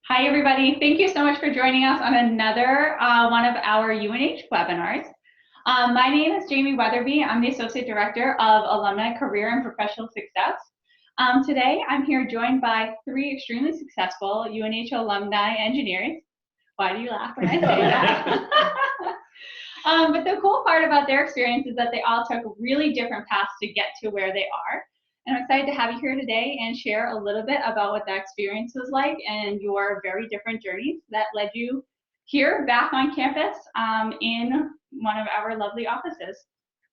Hi, everybody. Thank you so much for joining us on another one of our UNH webinars. My name is Jamie Weatherby. I'm the Associate Director of Alumni Career and Professional Success. Today, I'm here joined by three extremely successful UNH alumni engineers. Why do you laugh when I say that? But the cool part about their experience is that they all took really different paths to get to where they are. And I'm excited to have you here today and share a little bit about what that experience was like and your very different journeys that led you here back on campus in one of our lovely offices.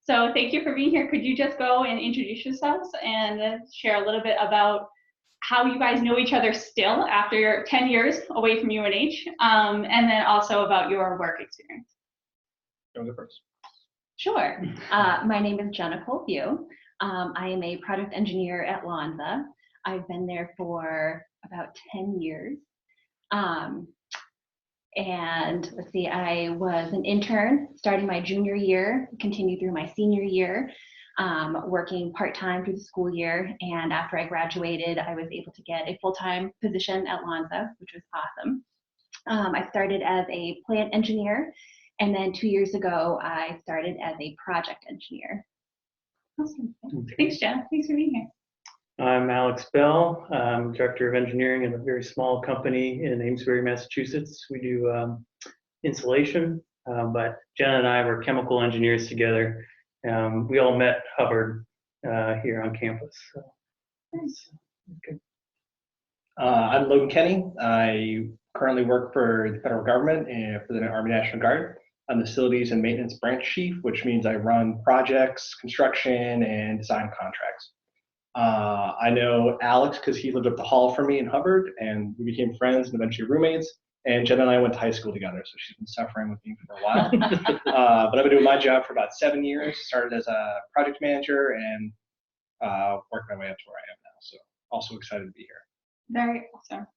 So thank you for being here. Could you just go and introduce yourselves and share a little bit about how you guys know each other still after your 10 years away from UNH, and then also about your work experience? Go first. Sure. My name is Jenna Colview. I am a product engineer at Lonza. I've been there for about 10 years. And let's see, I was an intern starting my junior year, continued through my senior year, working part-time through the school year. And after I graduated, I was able to get a full-time position at Lonza, which was awesome. I started as a plant engineer, and then 2 years ago, I started as a project engineer. Awesome. Thanks, Jen. Thanks for being here. I'm Alex Bell. I'm Director of Engineering in a very small company in Amesbury, Massachusetts. We do insulation, but Jen and I were chemical engineers together. We all met Hubbard here on campus. So it's good. I'm Logan Kenny. I currently work for the federal government and for the Army National Guard. I'm the Facilities and Maintenance Branch Chief, which means I run projects, construction, and design contracts. I know Alex because he lived up the hall from me in Hubbard, and we became friends and eventually roommates. And Jen and I went to high school together, so she's been suffering with me for a while. But I've been doing my job for about 7 years. Started as a project manager and worked my way up to where I am now. So also excited to be here. Very awesome.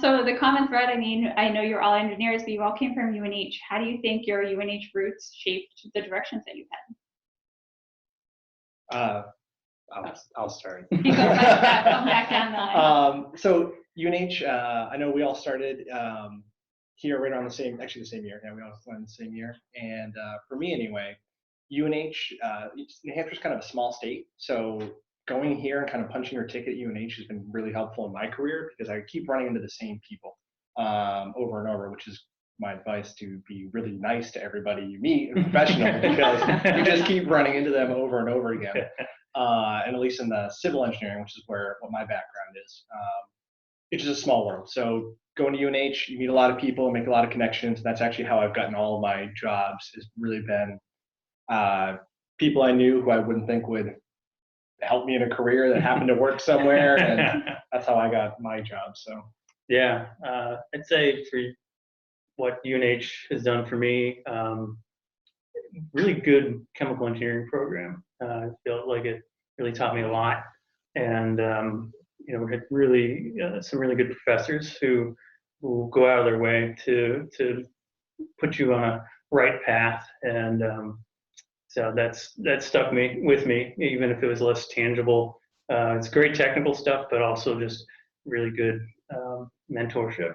So the common thread, I mean, I know you're all engineers, but you all came from UNH. How do you think your UNH roots shaped the directions that you've had? I'll start. You go back down the line. So UNH, I know we all started here right around the same year. Yeah, we all went in the same year. And for me anyway, UNH, New Hampshire's kind of a small state. So going here and kind of punching your ticket at UNH has been really helpful in my career because I keep running into the same people over and over, which is my advice, to be really nice to everybody you meet and professional because you just keep running into them over and over again. And at least in the civil engineering, which is what my background is, it's just a small world. So going to UNH, you meet a lot of people, make a lot of connections. That's actually how I've gotten all of my jobs. Has really been people I knew who I wouldn't think would help me in a career that happened to work somewhere, and that's how I got my job. So Yeah, I'd say for what UNH has done for me, really good chemical engineering program. I feel like it really taught me a lot, and we had really some really good professors who go out of their way to put you on a right path, and so that stuck with me, even if it was less tangible. It's great technical stuff, but also just really good mentorship.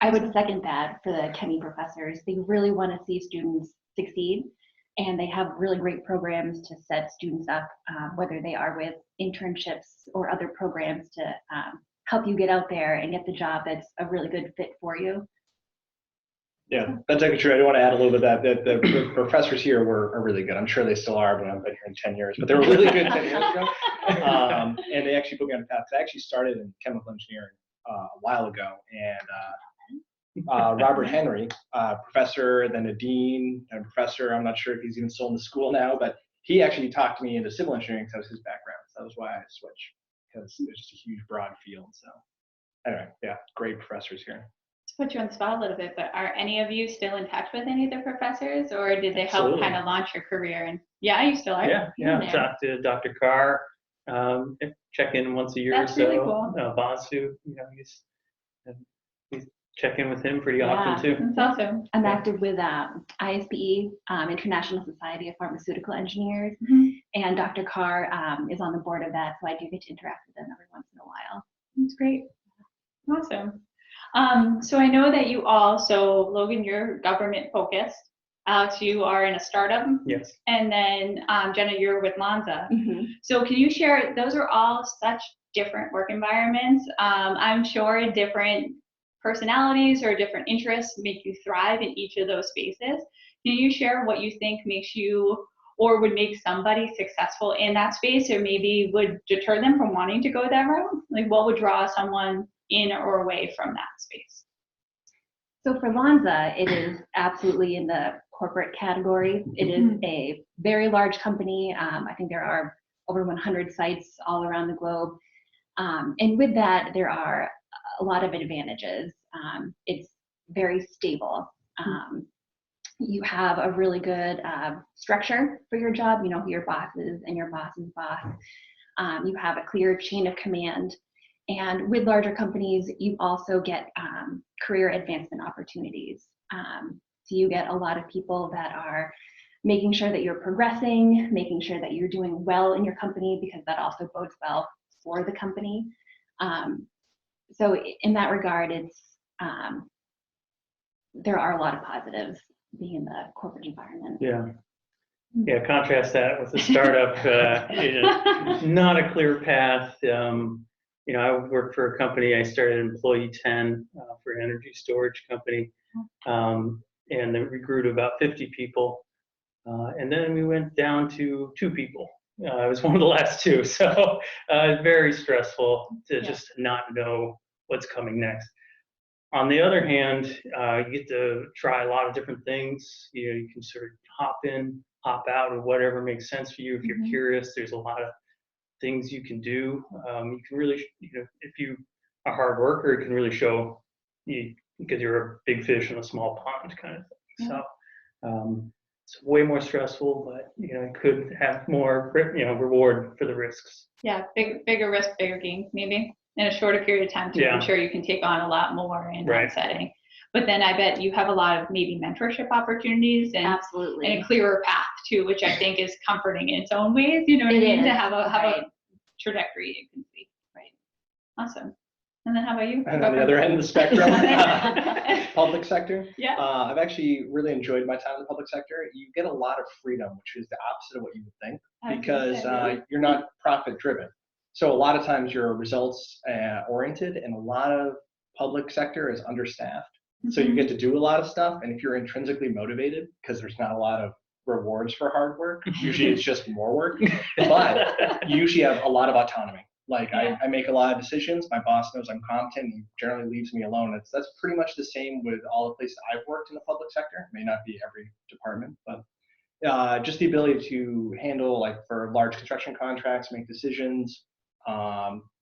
I would second that for the Kenny professors. They really want to see students succeed, and they have really great programs to set students up, whether they are with internships or other programs to help you get out there and get the job that's a really good fit for you. Yeah, that's actually true. I do want to add a little bit of that the professors here are really good. I'm sure they still are, but I've been here in 10 years. But they were really good 10 years ago. And they actually put me on a path. I actually started in chemical engineering a while ago. And Robert Henry, professor, then a dean, and a professor. I'm not sure if he's even still in the school now, but he actually talked me into civil engineering because that was his background. So that was why I switched, because there's just a huge, broad field. So anyway, yeah, great professors here. To put you on the spot a little bit, but are any of you still in touch with any of the professors, or did they help Absolutely. kind of launch your career? And yeah, you still are. Yeah. Talk to Dr. Carr. Check in once a year That's or so. really cool. Basu, he's check in with him pretty often too. That's awesome. I'm active with ISPE, International Society of Pharmaceutical Engineers, and Dr. Carr is on the board of that, so I do get to interact with them every once in a while. That's great. Awesome. So I know that you all, so Logan, you're government focused. Alex, you are in a startup. Yes. And then Jenna, you're with Lonza. Mhm. So can you share, those are all such different work environments. I'm sure different personalities or different interests make you thrive in each of those spaces. Can you share what you think makes you or would make somebody successful in that space, or maybe would deter them from wanting to go that route? Like what would draw someone in or away from that space? So for Lonza, it is absolutely in the corporate category. It is a very large company. I think there are over 100 sites all around the globe. And with that, there are a lot of advantages. It's very stable. You have a really good structure for your job. You know who your boss is and your boss's boss. You have a clear chain of command. And with larger companies, you also get career advancement opportunities. So you get a lot of people that are making sure that you're progressing, making sure that you're doing well in your company, because that also bodes well for the company. So in that regard, it's there are a lot of positives being in the corporate environment. Yeah. Yeah, contrast that with a startup, not a clear path. You know, I worked for a company, I started employee 10 for an energy storage company, and then we grew to about 50 people. And then we went down to 2 people. I was one of the last 2, so very stressful to just not know what's coming next. On the other hand, you get to try a lot of different things. You know, you can sort of hop in, hop out, or whatever makes sense for you. If you're curious, there's a lot of things you can do. You can really, you know, if you are a hard worker, it can really show you because you're a big fish in a small pond kind of thing. So it's way more stressful, but you know, it could have more, you know, reward for the risks. Yeah, bigger risk, bigger gain, maybe in a shorter period of time too. I'm sure you can take on a lot more in that setting. But then I bet you have a lot of maybe mentorship opportunities and, Absolutely. and a clearer path too, which I think is comforting in its own ways. You know what I mean? To have a trajectory you can see. Right. Awesome. And then how about you? And on the other end of the spectrum, public sector. Yeah. I've actually really enjoyed my time in the public sector. You get a lot of freedom, which is the opposite of what you would think, because you're not profit driven. So a lot of times you're results oriented, and a lot of public sector is understaffed. So you get to do a lot of stuff, and if you're intrinsically motivated, because there's not a lot of rewards for hard work, usually it's just more work, but you usually have a lot of autonomy. Like I make a lot of decisions, my boss knows I'm competent, and generally leaves me alone. That's pretty much the same with all the places I've worked in the public sector. It may not be every department, but just the ability to handle, like for large construction contracts, make decisions.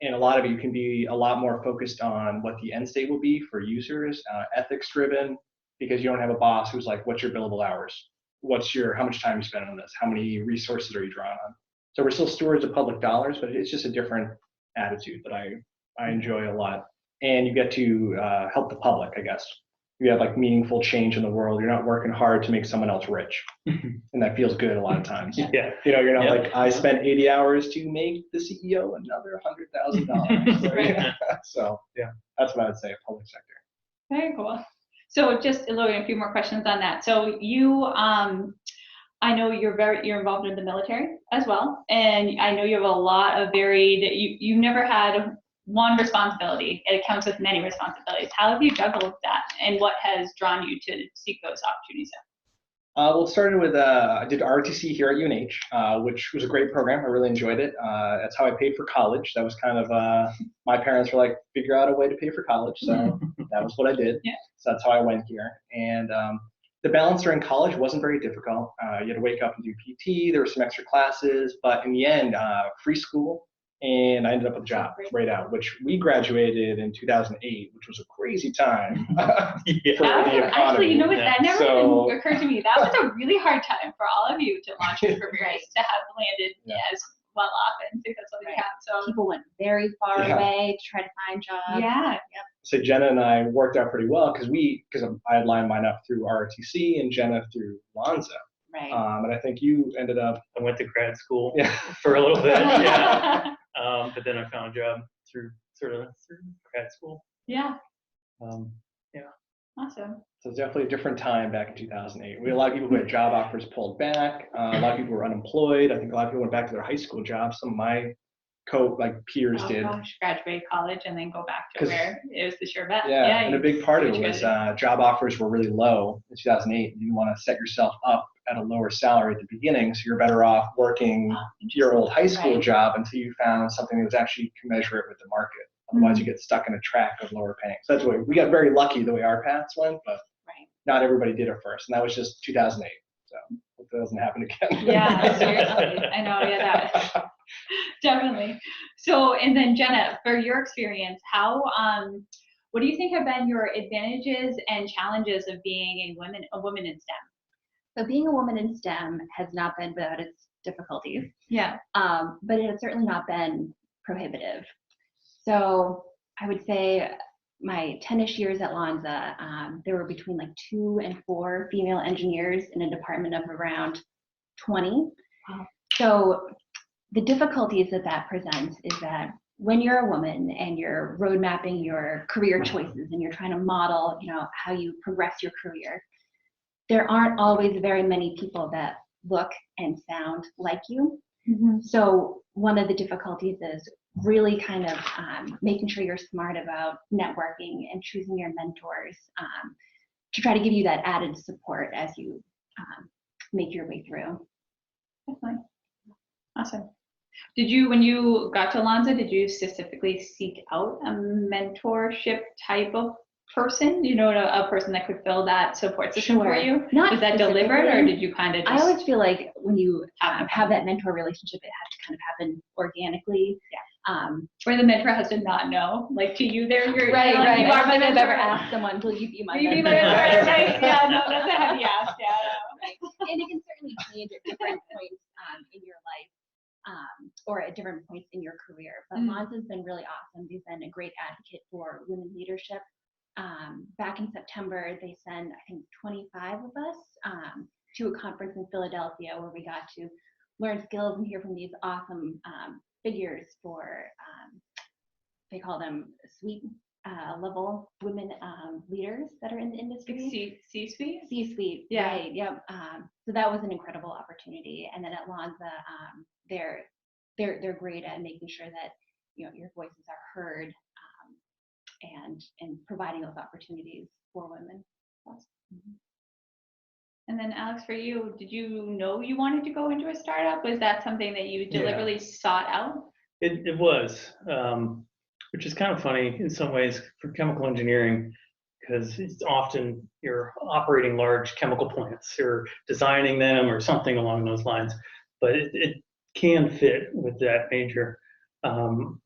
And a lot of it, you can be a lot more focused on what the end state will be for users, ethics driven, because you don't have a boss who's like, what's your billable hours? How much time you spend on this? How many resources are you drawing on? So we're still stewards of public dollars, but it's just a different attitude that I enjoy a lot. And you get to help the public, I guess. You have like meaningful change in the world. You're not working hard to make someone else rich. And that feels good a lot of times. Yeah. You know, you're not like, I spent 80 hours to make the CEO another $100,000. Right. So yeah, that's what I would say, public sector. Very cool. So just Logan, a few more questions on that. So you, I know you're involved in the military as well, and I know you have a lot of varied. You never had one responsibility. It comes with many responsibilities. How have you juggled that, and what has drawn you to seek those opportunities out? Well, it started with, I did ROTC here at UNH, which was a great program. I really enjoyed it. That's how I paid for college. That was kind of, my parents were like, figure out a way to pay for college. So that was what I did. Yeah. So that's how I went here. And the balance during college wasn't very difficult. You had to wake up and do PT. There were some extra classes, but in the end, free school. And I ended up with a job right out, which we graduated in 2008, which was a crazy time for the economy. Actually, you know what? That never even occurred to me. That was a really hard time for all of you to launch your careers, to have landed as well off and successfully capped. So people went very far away to try to find jobs. Yeah. So Jenna and I worked out pretty well because I had lined mine up through ROTC and Jenna through Lonza. Right. And I think you ended up. I went to grad school for a little bit. Yeah. But then I found a job through grad school. Yeah. Yeah. Awesome. So it's definitely a different time back in 2008. We had a lot of people who had job offers pulled back. A lot of people were unemployed. I think a lot of people went back to their high school jobs. Some of my peers Oh did. gosh, graduate college and then go back to 'Cause- where it was the sure bet. Yeah, and a big part of it switch was careers. job offers were really low in 2008. You want to set yourself up at a lower salary at the beginning, so you're better off working your old high school Right. job until you found something that was actually commensurate with the market. Otherwise, you get stuck in a track of lower paying. So that's why we got very lucky the way our paths went, but Right. not everybody did it first, and that was just 2008. So hope that doesn't happen again. Yeah, seriously. I know, yeah, that definitely. So, and then Jenna, for your experience, how what do you think have been your advantages and challenges of being a woman in STEM? So being a woman in STEM has not been without its difficulties, Yeah. but it has certainly not been prohibitive. So I would say my 10-ish years at Lonza, there were between like 2 and 4 female engineers in a department of around 20. Wow. So the difficulties that presents is that when you're a woman and you're road mapping your career choices and you're trying to model, how you progress your career, there aren't always very many people that look and sound like you. Mm-hmm. So one of the difficulties is really kind of making sure you're smart about networking and choosing your mentors to try to give you that added support as you make your way through. Definitely. Awesome. Did you, when you got to Lonza, did you specifically seek out a mentorship type of person? A person that could fill that support system for you? Not Was that delivered, or did you kind of just? I always feel like when you have that mentor relationship, it has to kind of happen organically. Yeah. Or the mentor has to not know, like to you, you're right. You I are my don't think I've mentor. ever asked someone, will you be my Will you be mentor? my mentor? Right? Yeah, no, that's a heavy ask. Yeah. And it can certainly change at different points in your life. Or at different points in your career. But Lonza's been really awesome. They've been a great advocate for women leadership. Back in September, they sent, I think, 25 of us to a conference in Philadelphia where we got to learn skills and hear from these awesome figures for, they call them suite level women leaders that are in the industry. C-suite? C-suite, Yeah. right, yep. So that was an incredible opportunity. And then at Lonza, they're great at making sure that your voices are heard and providing those opportunities for women. Mm-hmm. And then Alex, for you, did you know you wanted to go into a startup? Was that something that you deliberately sought out? It was, which is kind of funny in some ways for chemical engineering, because it's often you're operating large chemical plants or designing them or something along those lines, but it can fit with that major.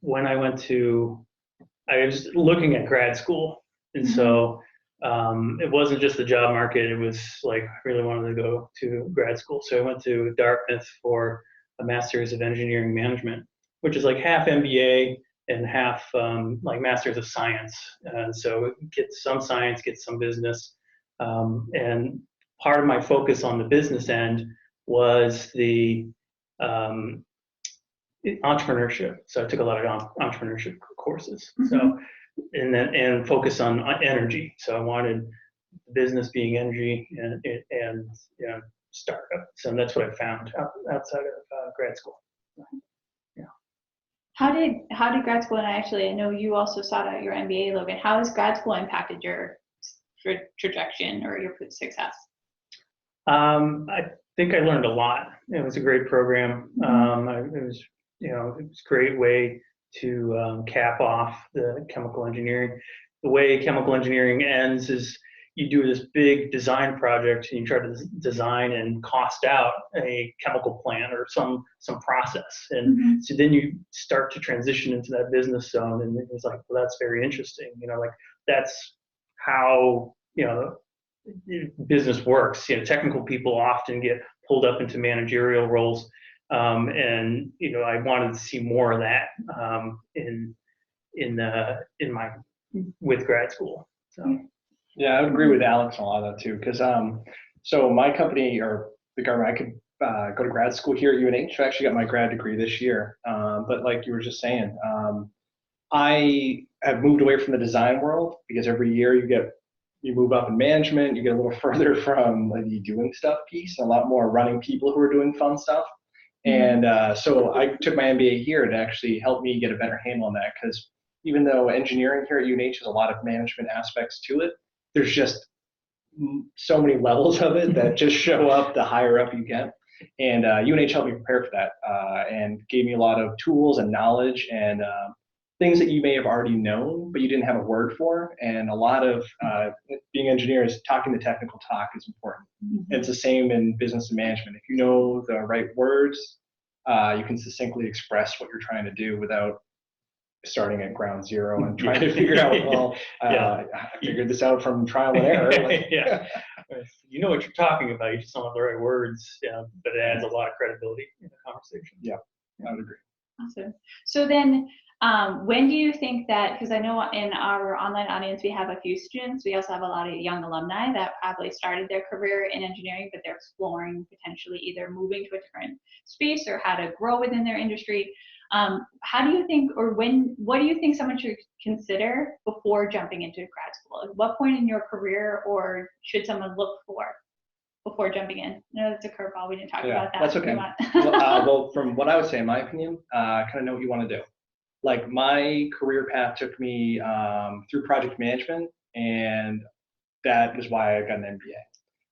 When I was looking at grad school, and so it wasn't just the job market. It was like I really wanted to go to grad school, so I went to Dartmouth for a master's of engineering management, which is like half MBA and half like master's of science. So get some science, get some business, and part of my focus on the business end was the entrepreneurship. So I took a lot of entrepreneurship courses. So and focus on energy. So I wanted business being energy and startup. So that's what I found outside of grad school. Yeah. How did grad school, and I know you also sought out your MBA, Logan. How has grad school impacted your trajectory or your success? I think I learned a lot. It was a great program. It was a great way to cap off the chemical engineering. The way chemical engineering ends is you do this big design project and you try to design and cost out a chemical plant or some process. And so then you start to transition into that business zone, and it was like, well, that's very interesting. Like that's how, business works. Technical people often get pulled up into managerial roles. And I wanted to see more of that with grad school. So yeah, I would agree with Alex on a lot of that too, because so my company or the government, I could go to grad school here at UNH. I actually got my grad degree this year, but like you were just saying, I have moved away from the design world because every year you move up in management, you get a little further from the doing stuff piece, and a lot more running people who are doing fun stuff. And so I took my MBA here to actually help me get a better handle on that, because even though engineering here at UNH has a lot of management aspects to it, there's just so many levels of it that just show up the higher up you get. And UNH helped me prepare for that and gave me a lot of tools and knowledge and things that you may have already known, but you didn't have a word for. And a lot of being engineers, talking the technical talk is important. And it's the same in business and management. If you know the right words, you can succinctly express what you're trying to do without starting at ground zero and trying to figure out, well, I figured this out from trial and error. Like, You know what you're talking about, you just don't have the right words, but it adds a lot of credibility in the conversation. Yeah, I would agree. Awesome. So then, when do you think that, because I know in our online audience we have a few students, we also have a lot of young alumni that probably started their career in engineering, but they're exploring potentially either moving to a different space or how to grow within their industry. How do you think, or what do you think someone should consider before jumping into grad school? At what point in your career, or should someone look for before jumping in? No, that's a curveball. We didn't talk about that. That's okay. Well, from what I would say, in my opinion, kind of know what you want to do. Like, my career path took me through project management, and that is why I got an MBA.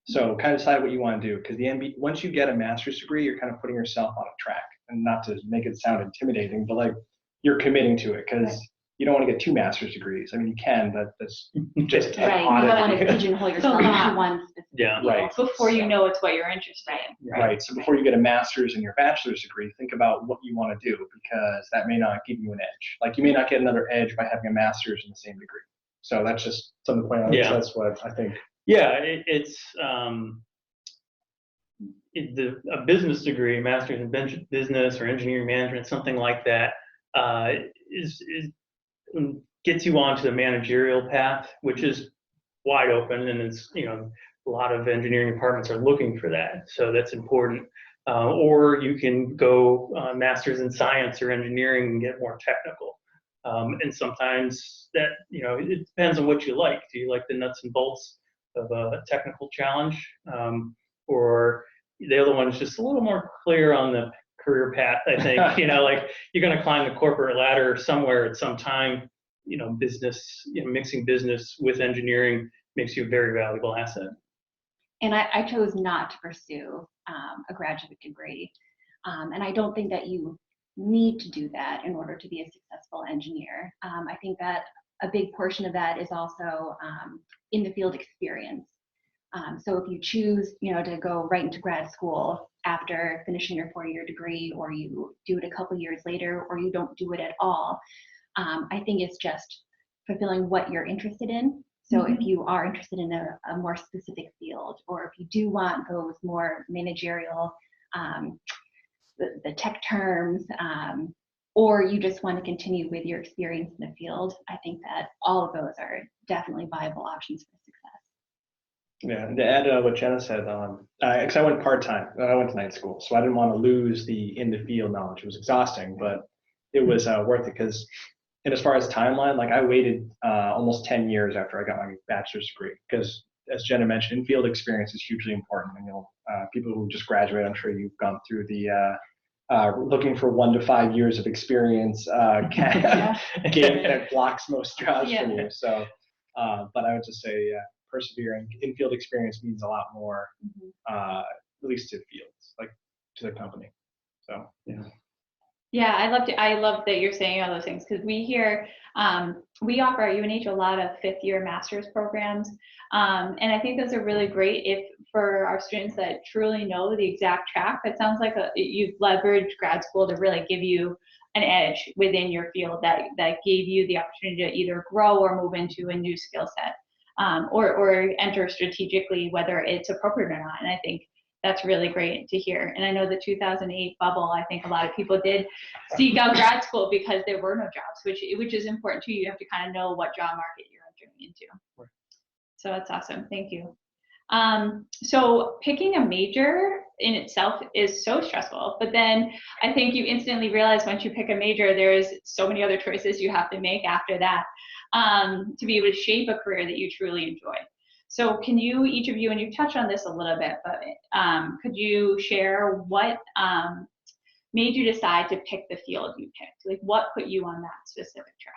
So kind of decide what you want to do, because the MBA, once you get a master's degree, you're kind of putting yourself on a track. And not to make it sound intimidating, but like, you're committing to it, because you don't want to get 2 master's degrees. I mean, you can, but that's just right. You don't want to pigeonhole yourself into one specific right. Before you know it's what you're interested in. Right. So before you get a master's and your bachelor's degree, think about what you want to do, because that may not give you an edge. Like, you may not get another edge by having a master's in the same degree. So that's just something to point out. So that's what I think. Yeah, it's a business degree, master's in business or engineering management, something like that, gets you onto the managerial path, which is wide open, and it's, a lot of engineering departments are looking for that, so that's important. Or you can go master's in science or engineering and get more technical. And sometimes that, it depends on what you like. Do you like the nuts and bolts of a technical challenge, or the other one is just a little more clear on the career path, I think. Like, you're going to climb the corporate ladder somewhere at some time. Business, mixing business with engineering makes you a very valuable asset. And I chose not to pursue a graduate degree. And I don't think that you need to do that in order to be a successful engineer. I think that a big portion of that is also in the field experience. So if you choose, to go right into grad school after finishing your 4-year degree, or you do it a couple years later, or you don't do it at all, I think it's just fulfilling what you're interested in. So if you are interested in a more specific field, or if you do want those more managerial, the tech terms, or you just want to continue with your experience in the field, I think that all of those are definitely viable options for success. Yeah, and to add what Jenna said, because I went part-time, I went to night school, so I didn't want to lose the in-the-field knowledge. It was exhausting, but it was worth it, because, and as far as timeline, like, I waited almost 10 years after I got my bachelor's degree, because, as Jenna mentioned, in-field experience is hugely important. And people who just graduate, I'm sure you've gone through the looking for 1 to 5 years of experience game that blocks most jobs from you. So, but I would just say, persevering. In-field experience means a lot more, at least to fields, like to the company. So yeah, I love that you're saying all those things, because we hear, we offer at UNH a lot of 5th-year master's programs, and I think those are really great for our students that truly know the exact track. It sounds like you've leveraged grad school to really give you an edge within your field that gave you the opportunity to either grow or move into a new skill set, or enter strategically, whether it's appropriate or not. And I think that's really great to hear. And I know the 2008 bubble, I think a lot of people did seek out grad school because there were no jobs, which is important too. You have to kind of know what job market you're entering into. Right. So that's awesome. Thank you. So picking a major in itself is so stressful, but then I think you instantly realize once you pick a major, there's so many other choices you have to make after that to be able to shape a career that you truly enjoy. So can you, each of you, and you've touched on this a little bit, but could you share what made you decide to pick the field you picked? Like what put you on that specific track?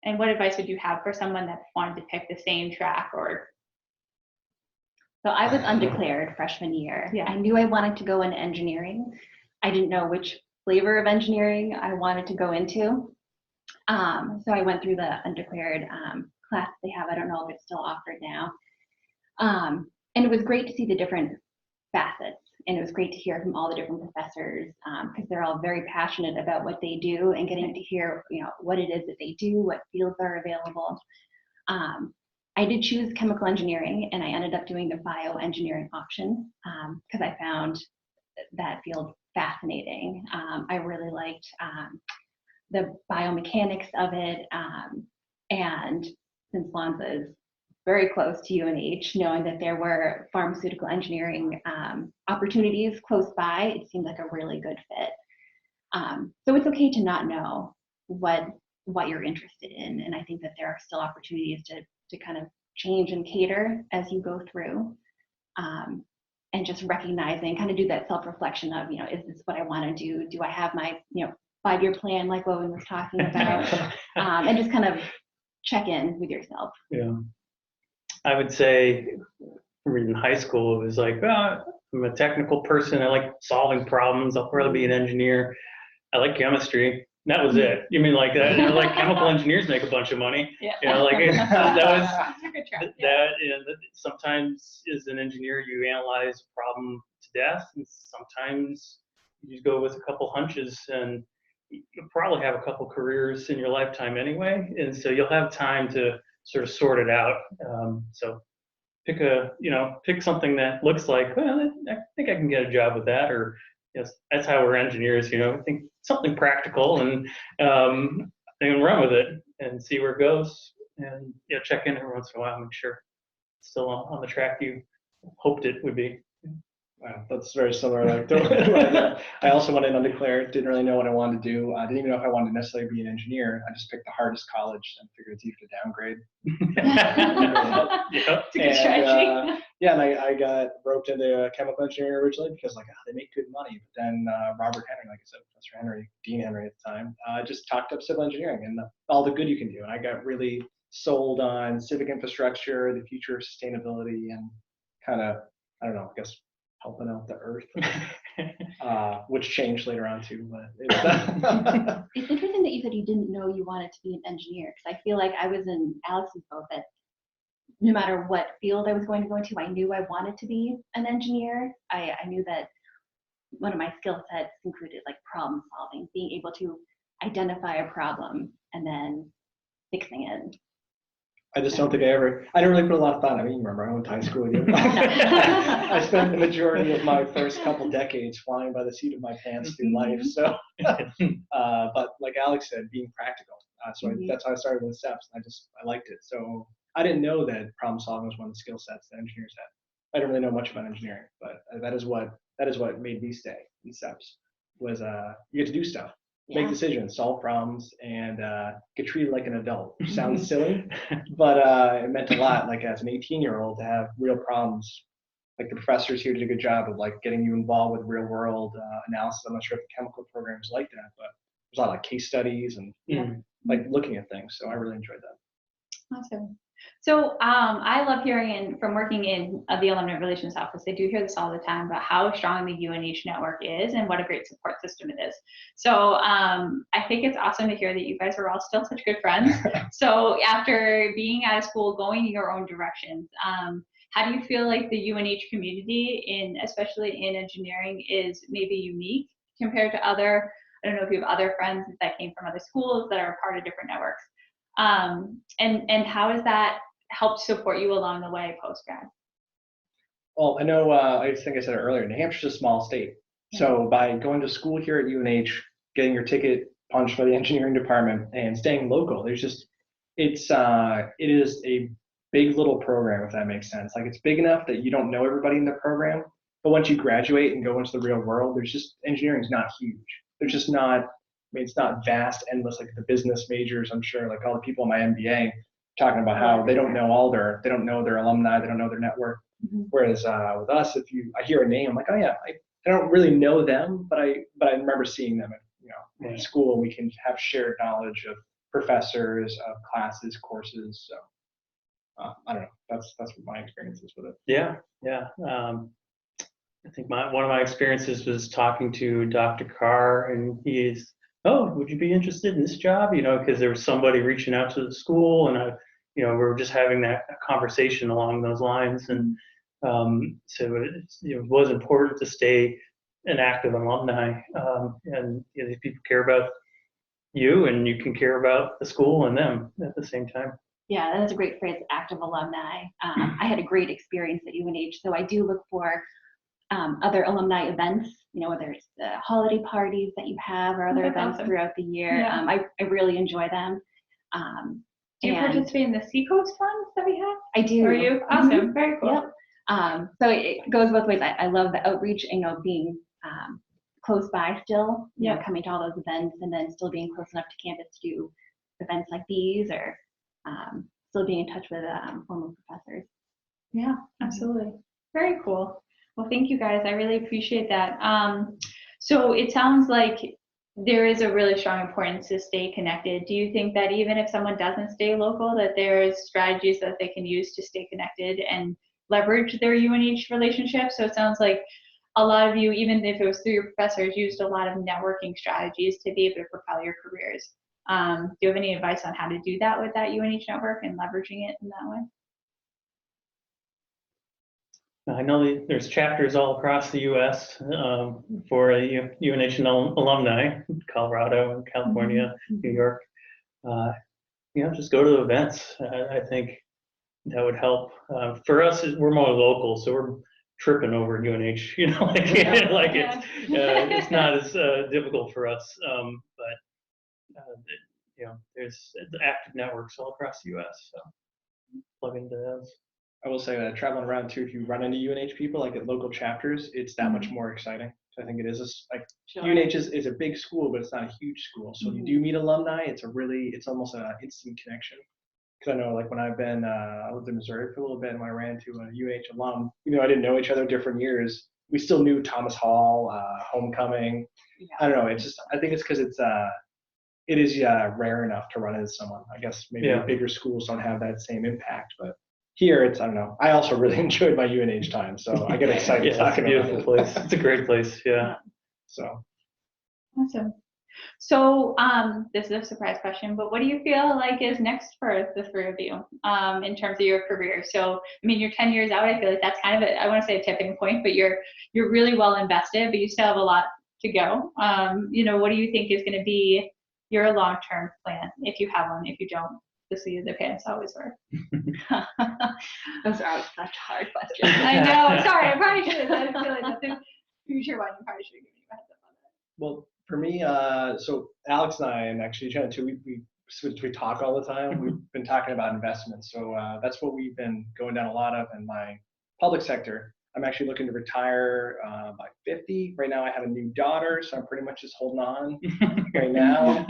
And what advice would you have for someone that wanted to pick the same track or? So I was undeclared freshman year. Yeah. I knew I wanted to go into engineering. I didn't know which flavor of engineering I wanted to go into. So I went through the undeclared class they have. I don't know if it's still offered now. And it was great to see the different facets. And it was great to hear from all the different professors because they're all very passionate about what they do and getting to hear, what it is that they do, what fields are available. I did choose chemical engineering, and I ended up doing the bioengineering option because I found that field fascinating. I really liked the biomechanics of it, and since Lonza is very close to UNH, knowing that there were pharmaceutical engineering opportunities close by, it seemed like a really good fit. So it's okay to not know what you're interested in, and I think that there are still opportunities to kind of change and cater as you go through, and just recognizing, kind of do that self-reflection of, is this what I want to do? Do I have my 5-year plan like Logan was talking about, and just kind of check in with yourself. Yeah. I would say in high school, it was like, I'm a technical person. I like solving problems. I'll probably be an engineer. I like chemistry. That was it. You mean like that? Like chemical engineers make a bunch of money. Yeah. That was That's a good track. that. Sometimes as an engineer, you analyze a problem to death, and sometimes you go with a couple hunches, and you'll probably have a couple careers in your lifetime anyway, and so you'll have time to sort of sort it out. So pick something that looks like, well, I think I can get a job with that, or that's how we're engineers. I think something practical and run with it and see where it goes, and check in every once in a while, make sure it's still on the track you hoped it would be. Wow, that's very similar. I also went in undeclared, didn't really know what I wanted to do. I didn't even know if I wanted to necessarily be an engineer. I just picked the hardest college and figured it's easy to downgrade. It's a good strategy. And I got roped into chemical engineering originally because they make good money. But then Robert Henry, like I said, Professor Henry, Dean Henry at the time, just talked up civil engineering and all the good you can do. And I got really sold on civic infrastructure, the future of sustainability, and kind of, I don't know, I guess, helping out the earth, which changed later on too. But It's interesting that you said you didn't know you wanted to be an engineer, because I feel like I was in Alex's boat that no matter what field I was going to go into, I knew I wanted to be an engineer. I knew that one of my skill sets included like problem solving, being able to identify a problem and then fixing it. I just don't think I didn't really put a lot of thought. I mean, remember, I went to high school with you. I spent the majority of my first couple decades flying by the seat of my pants through life. So, but like Alex said, being practical. That's how I started with SEPs. I liked it. So I didn't know that problem solving was one of the skill sets that engineers had. I didn't really know much about engineering, but that is what made me stay in SEPs was you get to do stuff. Make decisions, solve problems, and get treated like an adult. Which sounds silly, but it meant a lot. Like as an 18-year-old, to have real problems. Like the professors here did a good job of like getting you involved with real-world analysis. I'm not sure if the chemical program is like that, but there's a lot of like case studies and like looking at things. So I really enjoyed that. Awesome. So I love hearing from working in the Alumni Relations Office. I do hear this all the time about how strong the UNH network is and what a great support system it is. So I think it's awesome to hear that you guys are all still such good friends. So after being out of school, going your own directions, how do you feel like the UNH community, especially in engineering, is maybe unique compared to other, I don't know if you have other friends that came from other schools that are part of different networks? And how has that helped support you along the way post-grad? Well, I know, I think I said it earlier, New Hampshire's a small state. So by going to school here at UNH, getting your ticket punched by the engineering department and staying local, it is a big little program, if that makes sense. Like, it's big enough that you don't know everybody in the program, but once you graduate and go into the real world, engineering is not huge. There's just not, I mean, it's not vast, endless, like the business majors, I'm sure, like all the people in my MBA talking about how they don't know they don't know their alumni, they don't know their network. Whereas with us, I hear a name, I'm like, oh yeah, I don't really know them, but I remember seeing them at, in school, and we can have shared knowledge of professors, of classes, courses. So I don't know. That's what my experiences with it. Yeah. I think one of my experiences was talking to Dr. Carr, and would you be interested in this job? Because there was somebody reaching out to the school, and we were just having that conversation along those lines. And so it was important to stay an active alumni, and these people care about you, and you can care about the school and them at the same time. Yeah, that's a great phrase, active alumni. I had a great experience at UNH, so I do look for other alumni events, whether it's the holiday parties that you have or other events throughout the year. Yeah. I really enjoy them. Do you participate in the Seacoast funds that we have? I do. Are you? Awesome. Very cool. Yep. So it goes both ways. I love the outreach, being close by still, coming to all those events, and then still being close enough to campus to do events like these, or still being in touch with former professors. Yeah, absolutely. Very cool. Well, thank you guys. I really appreciate that. So it sounds like there is a really strong importance to stay connected. Do you think that even if someone doesn't stay local, that there's strategies that they can use to stay connected and leverage their UNH relationship? So it sounds like a lot of you, even if it was through your professors, used a lot of networking strategies to be able to propel your careers. Do you have any advice on how to do that with that UNH network and leveraging it in that way? I know there's chapters all across the U.S. For UNH alumni, Colorado and California, New York. Just go to the events. I think that would help. For us, we're more local, so we're tripping over UNH. It's not as difficult for us. But there's active networks all across the U.S. So plug into those. I will say that traveling around too, if you run into UNH people, like at local chapters, it's that much more exciting. So I think it is UNH is a big school, but it's not a huge school. So you do meet alumni. It's almost an instant connection. Because I know, like when I lived in Missouri for a little bit, and when I ran into a UNH alum, I didn't know each other different years. We still knew Thomas Hall, Homecoming. Yeah. I don't know. I think it's because it is rare enough to run into someone. I guess maybe bigger schools don't have that same impact, but here I don't know. I also really enjoyed my UNH time, so I get excited talking about it. It's a beautiful place. It's a great place, yeah. So. Awesome. So this is a surprise question, but what do you feel like is next for the three of you in terms of your career? So, I mean, you're 10 years out. I feel like that's kind of I want to say a tipping point, but you're really well invested, but you still have a lot to go. What do you think is going to be your long-term plan, if you have one? If you don't, the seat of the pants always work. Those are always such hard questions. I know. Sorry, I probably should have. I feel like that's a future one. You probably should have given me a heads up on that. Well, for me, so Alex and I, and actually Jenna too, we talk all the time. We've been talking about investments. So that's what we've been going down a lot of in my public sector. I'm actually looking to retire by 50. Right now I have a new daughter, so I'm pretty much just holding on right now.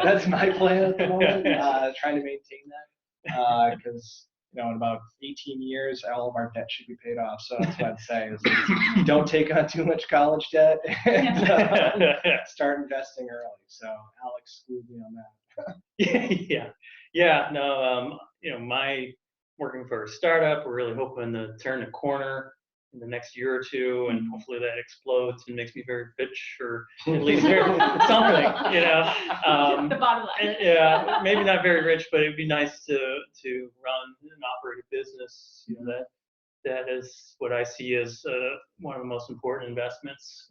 That's my plan at the moment, trying to maintain that. Because, in about 18 years, all of our debt should be paid off. So that's what I'd say is don't take on too much college debt and start investing early. So Alex schooled me on that. My working for a startup, we're really hoping to turn a corner in the next year or two, and hopefully that explodes and makes me very rich, or at least something, The bottom line. Yeah, maybe not very rich, but it'd be nice to run and operate a business. That is what I see as one of the most important investments.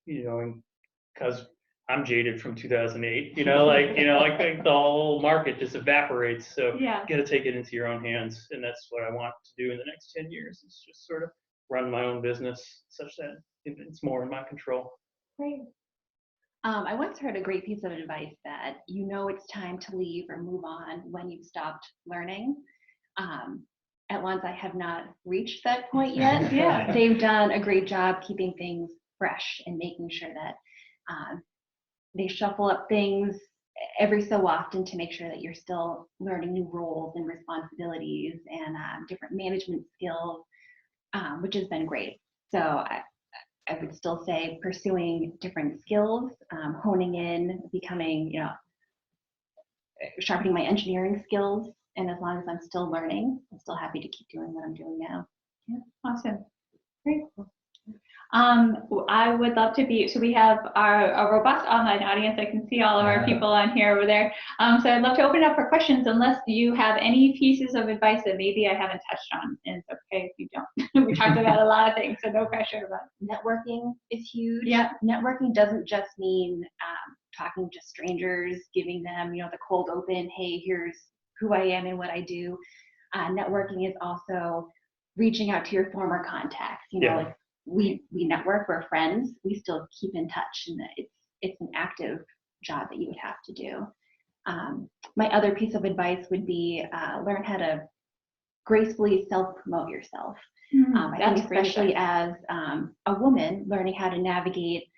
Because I'm jaded from 2008. I think the whole market just evaporates. So you got to take it into your own hands, and that's what I want to do in the next 10 years. Is just sort of run my own business such that it's more in my control. Great. I once heard a great piece of advice that you know it's time to leave or move on when you've stopped learning. At once, I have not reached that point yet. Yeah. They've done a great job keeping things fresh and making sure that they shuffle up things every so often to make sure that you're still learning new roles and responsibilities and different management skills, which has been great. So I would still say pursuing different skills, honing in, becoming, sharpening my engineering skills. And as long as I'm still learning, I'm still happy to keep doing what I'm doing now. Yeah, awesome. Great. I would love to be, so we have a robust online audience. I can see all of our people on here over there. So I'd love to open it up for questions unless you have any pieces of advice that maybe I haven't touched on. And it's okay if you don't. We talked about a lot of things, so no pressure. But networking is huge. Yeah. Networking doesn't just mean talking to strangers, giving them, the cold open, hey, here's who I am and what I do. Networking is also reaching out to your former contacts. Like we network, we're friends, we still keep in touch, and it's an active job that you would have to do. My other piece of advice would be learn how to gracefully self-promote yourself. I think especially as a woman, learning how to navigate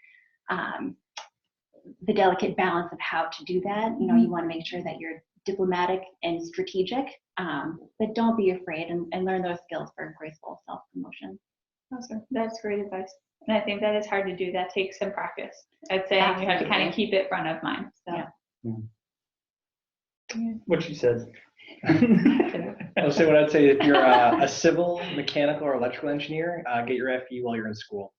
the delicate balance of how to do that. You want to make sure that you're diplomatic and strategic, but don't be afraid and learn those skills for graceful self-promotion. Awesome. That's great advice. And I think that is hard to do. That takes some practice. I'd say Absolutely. you have to kind of keep it front of mind. So. Yeah. What she said. I'll say what I'd say if you're a civil, mechanical, or electrical engineer, get your FE while you're in school.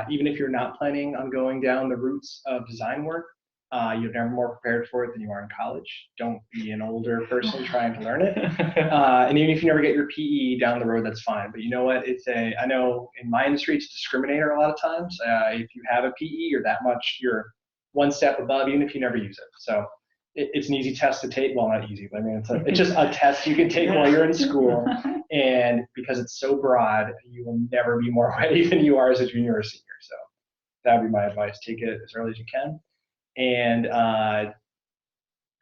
Even if you're not planning on going down the routes of design work, you're never more prepared for it than you are in college. Don't be an older person trying to learn it. And even if you never get your PE down the road, that's fine. But you know what? I know in my industry, it's a discriminator a lot of times. If you have a PE, you're one step above, even if you never use it. So it's an easy test to take. Well, not easy, but I mean, it's just a test you can take while you're in school. And because it's so broad, you will never be more ready than you are as a junior or senior. So that would be my advice. Take it as early as you can. And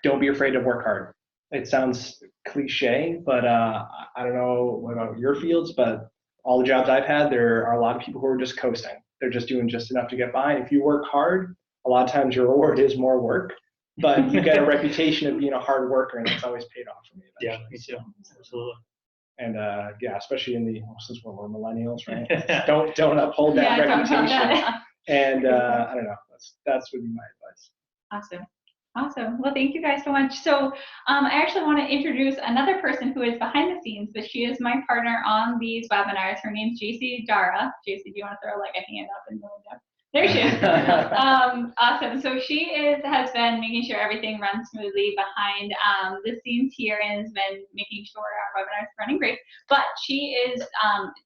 don't be afraid to work hard. It sounds cliche, but I don't know what about your fields, but all the jobs I've had, there are a lot of people who are just coasting. They're just doing just enough to get by. And if you work hard, a lot of times your reward is more work, but you get a reputation of being a hard worker, and that's always paid off for me. Yeah, me too. Absolutely. And especially since we're millennials, right? don't uphold that reputation. And I don't know. That's would be my advice. Awesome. Well, thank you guys so much. So I actually want to introduce another person who is behind the scenes, but she is my partner on these webinars. Her name's JC Dara. JC, do you want to throw like a hand up in the window? There she is. Awesome. So she has been making sure everything runs smoothly behind the scenes here and has been making sure our webinars are running great. But she is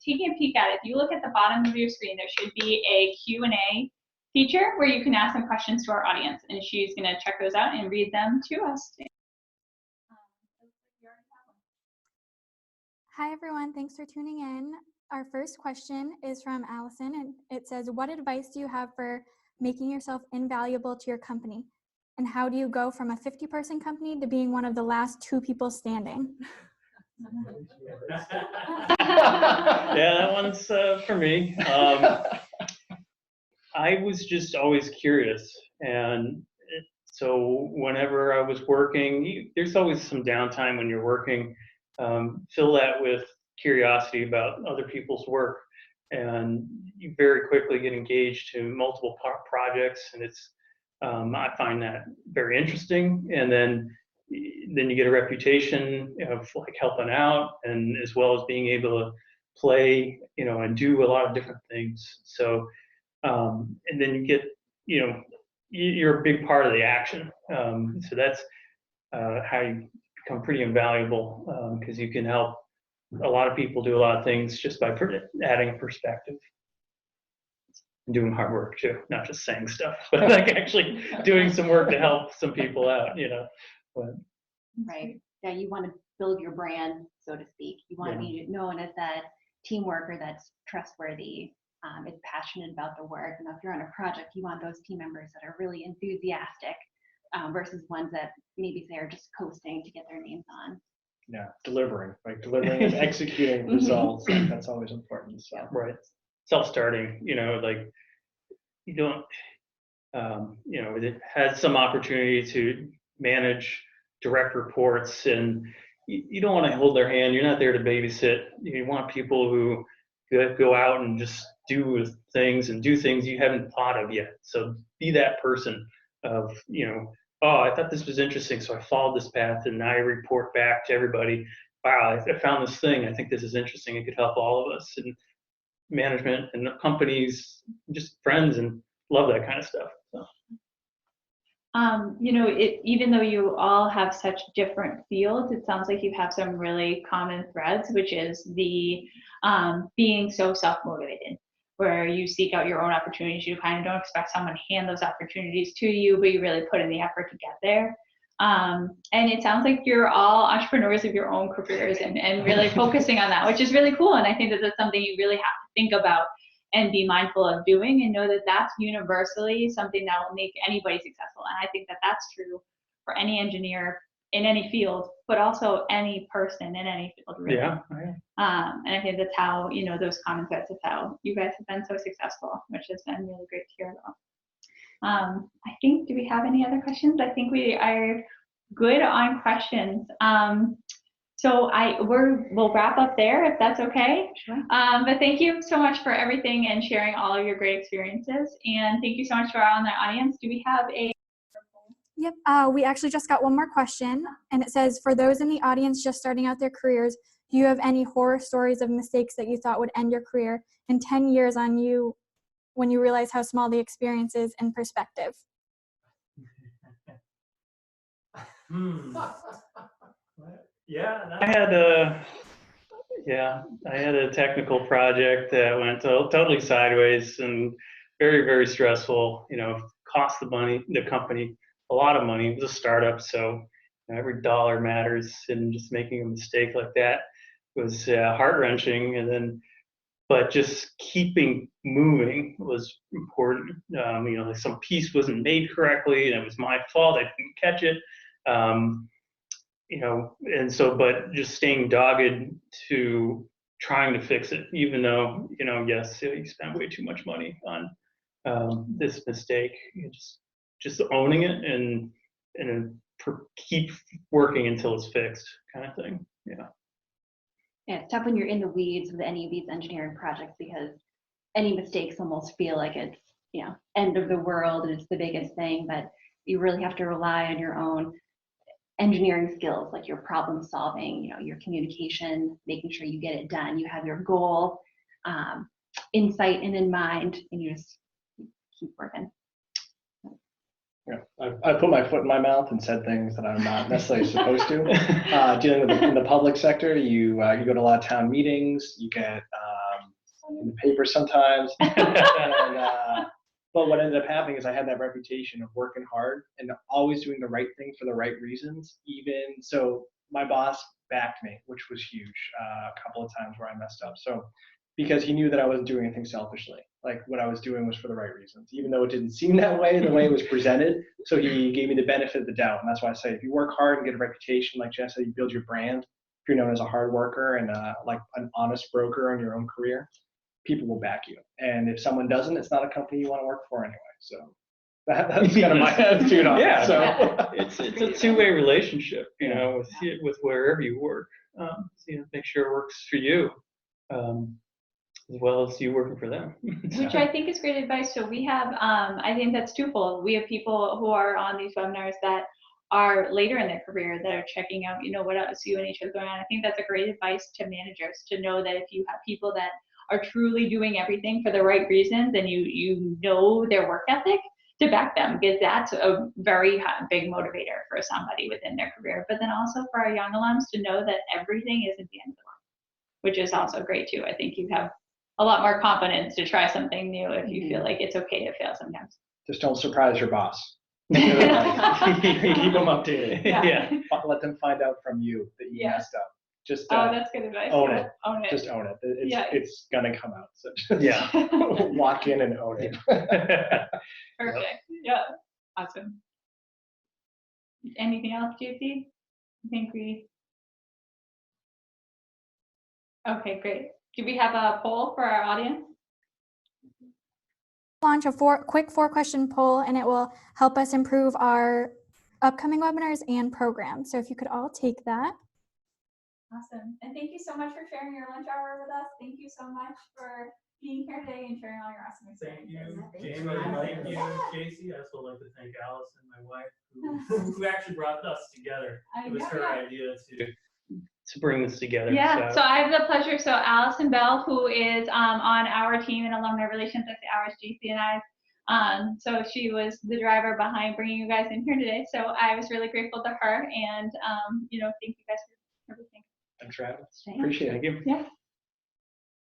taking a peek at it. If you look at the bottom of your screen, there should be a Q&A feature where you can ask some questions to our audience, and she's going to check those out and read them to us. Hi everyone, thanks for tuning in. Our first question is from Allison, and it says, what advice do you have for making yourself invaluable to your company? And how do you go from a 50-person company to being one of the last 2 people standing? Yeah, that one's for me. I was just always curious, and so whenever I was working, there's always some downtime when you're working. Fill that with curiosity about other people's work, and you very quickly get engaged to multiple projects, and it's I find that very interesting. And then you get a reputation of like helping out, and as well as being able to play, and do a lot of different things. So and then you get, you're a big part of the action. So that's how you become pretty invaluable, because you can help a lot of people do a lot of things just by adding perspective and doing hard work too, not just saying stuff, but like actually doing some work to help some people out, But, right. Yeah, you want to build your brand, so to speak. You want to be known as that team worker that's trustworthy, is passionate about the work. And if you're on a project, you want those team members that are really enthusiastic versus ones that maybe they're just coasting to get their names on. Yeah, delivering and executing results. Like, that's always important. So. Right. Self-starting, like you don't, it has some opportunity to manage direct reports, and you don't want to hold their hand. You're not there to babysit. You want people who go out and just do things you haven't thought of yet. So be that person of, oh, I thought this was interesting, so I followed this path, and now I report back to everybody, wow, I found this thing. I think this is interesting. It could help all of us. And management and companies, just friends, and love that kind of stuff. So. Even though you all have such different fields, it sounds like you have some really common threads, which is the being so self-motivated, where you seek out your own opportunities. You kind of don't expect someone to hand those opportunities to you, but you really put in the effort to get there. And it sounds like you're all entrepreneurs of your own careers and really focusing on that, which is really cool. And I think that that's something you really have to think about and be mindful of doing, and know that that's universally something that will make anybody successful. And I think that that's true for any engineer in any field, but also any person in any field, really. Yeah. And I think that's how, those common threads of how you guys have been so successful, which has been really great to hear about. I think, do we have any other questions? I think we are good on questions. So we'll wrap up there if that's okay. Sure. But thank you so much for everything and sharing all of your great experiences. And thank you so much for our online audience. Do we have a... Yep, we actually just got one more question, and it says, for those in the audience just starting out their careers, do you have any horror stories of mistakes that you thought would end your career in 10 years on you when you realize how small the experience is in perspective? Yeah, I had a technical project that went totally sideways and very, very stressful. Cost the company a lot of money. It was a startup, so every dollar matters, and just making a mistake like that was heart-wrenching. But just keeping moving was important. Like some piece wasn't made correctly, and it was my fault. I didn't catch it. But just staying dogged to trying to fix it, even though, yes, you spent way too much money on this mistake. Just owning it and keep working until it's fixed, kind of thing. Yeah. Yeah, it's tough when you're in the weeds with any of these engineering projects, because any mistakes almost feel like it's, end of the world and it's the biggest thing, but you really have to rely on your own engineering skills, like your problem solving, your communication, making sure you get it done. You have your goal, insight in mind, and you just keep working. Yeah, I put my foot in my mouth and said things that I'm not necessarily supposed to. Dealing with in the public sector, you go to a lot of town meetings, you get in the paper sometimes. But what ended up happening is I had that reputation of working hard and always doing the right thing for the right reasons. Even so, my boss backed me, which was huge. A couple of times where I messed up. So because he knew that I wasn't doing anything selfishly, like what I was doing was for the right reasons, even though it didn't seem that way, the way it was presented. So he gave me the benefit of the doubt. And that's why I say, if you work hard and get a reputation, like Jess said, you build your brand. If you're known as a hard worker and like an honest broker in your own career, people will back you. And if someone doesn't, it's not a company you want to work for anyway. So that's kind of my attitude on it. So it's a two-way relationship, with wherever you work. Make sure it works for you, as well as you working for them. Which I think is great advice. So we have, I think that's twofold. We have people who are on these webinars that are later in their career that are checking out, what else UNH is going on. I think that's a great advice to managers, to know that if you have people that are truly doing everything for the right reasons, and you know their work ethic, to back them, because that's a very big motivator for somebody within their career. But then also for our young alums to know that everything isn't the end of the world, which is also great too. I think you have a lot more confidence to try something new if you feel like it's okay to fail sometimes. Just don't surprise your boss. Keep them updated. Yeah. Let them find out from you that you messed up. just Oh, that's good advice. own it. Own it. Just own it. It's, Yeah. it's gonna come out. So just Yeah. walk in and own it. Perfect. Yeah. Awesome. Anything else, JP? I think we. Okay, great. Do we have a poll for our audience? Launch a quick 4-question poll, and it will help us improve our upcoming webinars and programs. So if you could all take that. Awesome. And thank you so much for sharing your lunch hour with us. Thank you so much for being here today and sharing all your awesome experiences. Thank you, Jamie, Mike, you, Casey. I also like to thank Allison, my wife, who actually brought us together. It was her idea to bring this together. Yeah, so I have the pleasure. So Allison Bell, who is on our team in alumni relations at the Hours GC&I. So she was the driver behind bringing you guys in here today. So I was really grateful to her, and thank you guys for everything. Thanks for having us. Thanks. Appreciate it. Thank you. Yeah.